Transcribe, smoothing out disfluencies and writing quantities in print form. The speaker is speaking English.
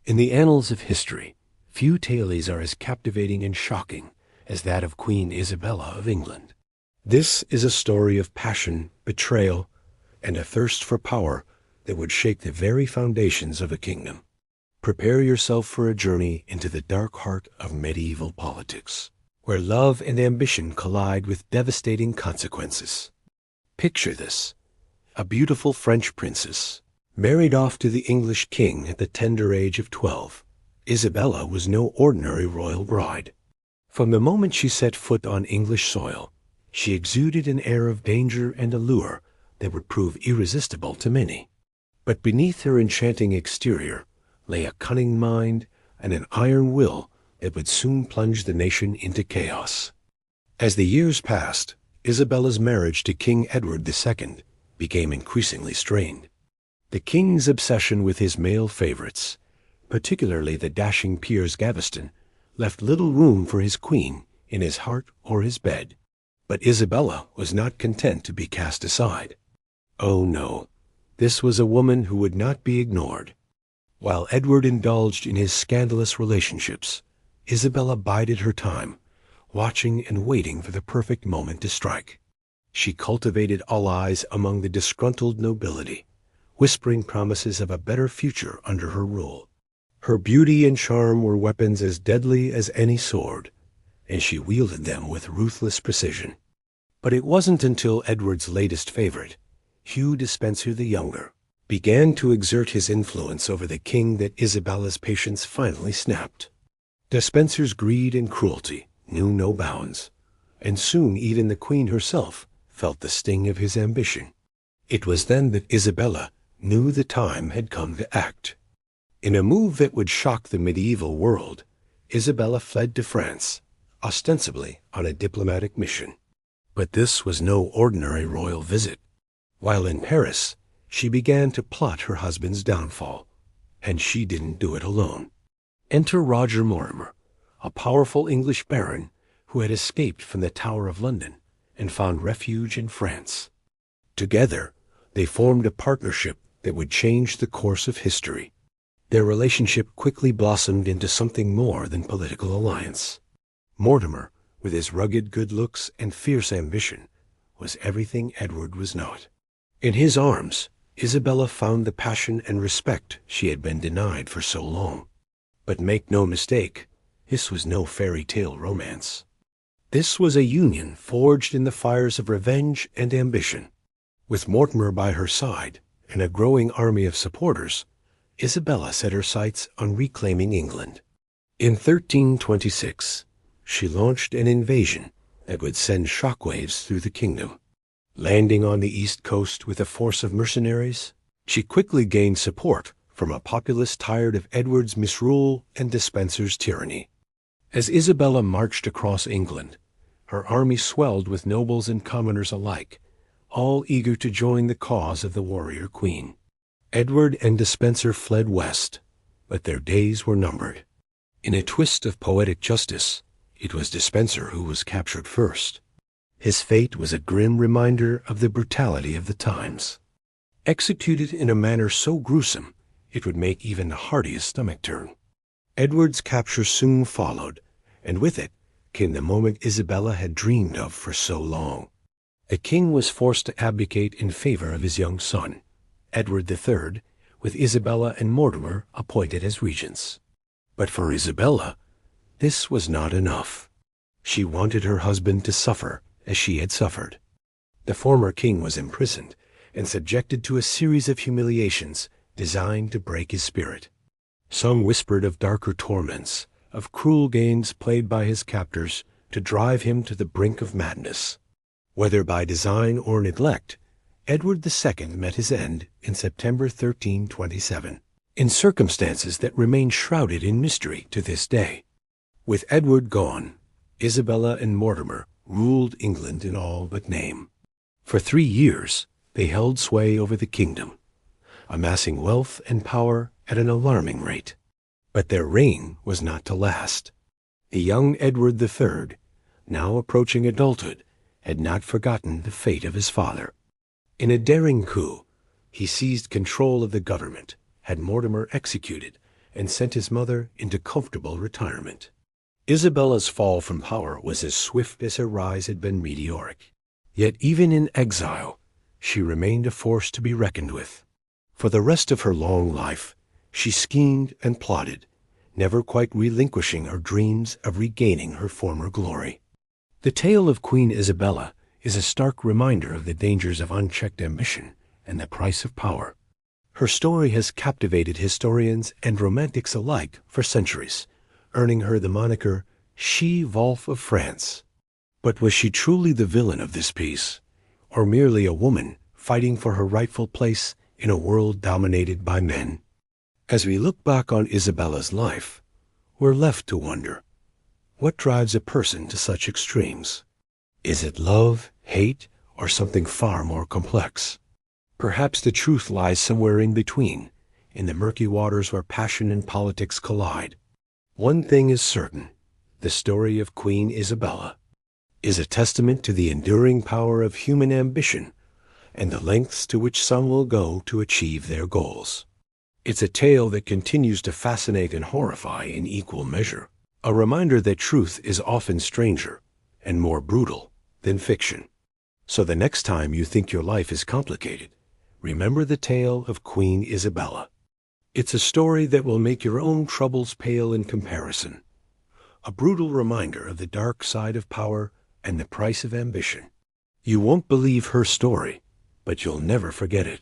In the annals of history, few tales are as captivating and shocking as that of Queen Isabella of England. This is a story of passion, betrayal, and a thirst for power that would shake the very foundations of a kingdom. Prepare yourself for a journey into the dark heart of medieval politics, where love and ambition collide with devastating consequences. Picture this: a beautiful French princess, married off to the English king at the tender age of 12. Isabella was no ordinary royal bride. From the moment she set foot on English soil, she exuded an air of danger and allure that would prove irresistible to many. But beneath her enchanting exterior lay a cunning mind and an iron will that would soon plunge the nation into chaos. As the years passed, Isabella's marriage to King Edward II became increasingly strained. The king's obsession with his male favorites, particularly the dashing Piers Gaveston, left little room for his queen in his heart or his bed. But Isabella was not content to be cast aside. Oh no, this was a woman who would not be ignored. While Edward indulged in his scandalous relationships, Isabella bided her time, watching and waiting for the perfect moment to strike. She cultivated allies among the disgruntled nobility, whispering promises of a better future under her rule. Her beauty and charm were weapons as deadly as any sword, and she wielded them with ruthless precision. But it wasn't until Edward's latest favorite, Hugh Despenser the Younger, began to exert his influence over the king that Isabella's patience finally snapped. Despenser's greed and cruelty knew no bounds, and soon even the queen herself felt the sting of his ambition. It was then that Isabella knew the time had come to act. In a move that would shock the medieval world, Isabella fled to France, ostensibly on a diplomatic mission. But this was no ordinary royal visit. While in Paris, she began to plot her husband's downfall, and she didn't do it alone. Enter Roger Mortimer, a powerful English baron who had escaped from the Tower of London and found refuge in France. Together, they formed a partnership that would change the course of history. Their relationship quickly blossomed into something more than political alliance. Mortimer, with his rugged good looks and fierce ambition, was everything Edward was not. In his arms, Isabella found the passion and respect she had been denied for so long. But make no mistake, this was no fairy tale romance. This was a union forged in the fires of revenge and ambition. With Mortimer by her side and a growing army of supporters, Isabella set her sights on reclaiming England. In 1326, she launched an invasion that would send shockwaves through the kingdom. Landing on the east coast with a force of mercenaries, she quickly gained support from a populace tired of Edward's misrule and Despenser's tyranny. As Isabella marched across England, her army swelled with nobles and commoners alike, all eager to join the cause of the warrior queen. Edward and Despenser fled west, but their days were numbered. In a twist of poetic justice, it was Despenser who was captured first. His fate was a grim reminder of the brutality of the times. Executed in a manner so gruesome, it would make even the hardiest stomach turn. Edward's capture soon followed, and with it came the moment Isabella had dreamed of for so long. A king was forced to abdicate in favor of his young son, Edward III, with Isabella and Mortimer appointed as regents. But for Isabella, this was not enough. She wanted her husband to suffer as she had suffered. The former king was imprisoned and subjected to a series of humiliations designed to break his spirit. Some whispered of darker torments, of cruel games played by his captors to drive him to the brink of madness. Whether by design or neglect, Edward II met his end in September 1327, in circumstances that remain shrouded in mystery to this day. With Edward gone, Isabella and Mortimer ruled England in all but name. For 3 years, they held sway over the kingdom, amassing wealth and power at an alarming rate. But their reign was not to last. The young Edward III, now approaching adulthood, had not forgotten the fate of his father. In a daring coup, he seized control of the government, had Mortimer executed, and sent his mother into comfortable retirement. Isabella's fall from power was as swift as her rise had been meteoric. Yet even in exile, she remained a force to be reckoned with. For the rest of her long life, she schemed and plotted, never quite relinquishing her dreams of regaining her former glory. The tale of Queen Isabella is a stark reminder of the dangers of unchecked ambition and the price of power. Her story has captivated historians and romantics alike for centuries, earning her the moniker She-Wolf of France. But was she truly the villain of this piece, or merely a woman fighting for her rightful place in a world dominated by men? As we look back on Isabella's life, we're left to wonder, what drives a person to such extremes? Is it love, hate, or something far more complex? Perhaps the truth lies somewhere in between, in the murky waters where passion and politics collide. One thing is certain, the story of Queen Isabella is a testament to the enduring power of human ambition and the lengths to which some will go to achieve their goals. It's a tale that continues to fascinate and horrify in equal measure, a reminder that truth is often stranger and more brutal than fiction. So the next time you think your life is complicated, remember the tale of Queen Isabella. It's a story that will make your own troubles pale in comparison, a brutal reminder of the dark side of power and the price of ambition. You won't believe her story, but you'll never forget it.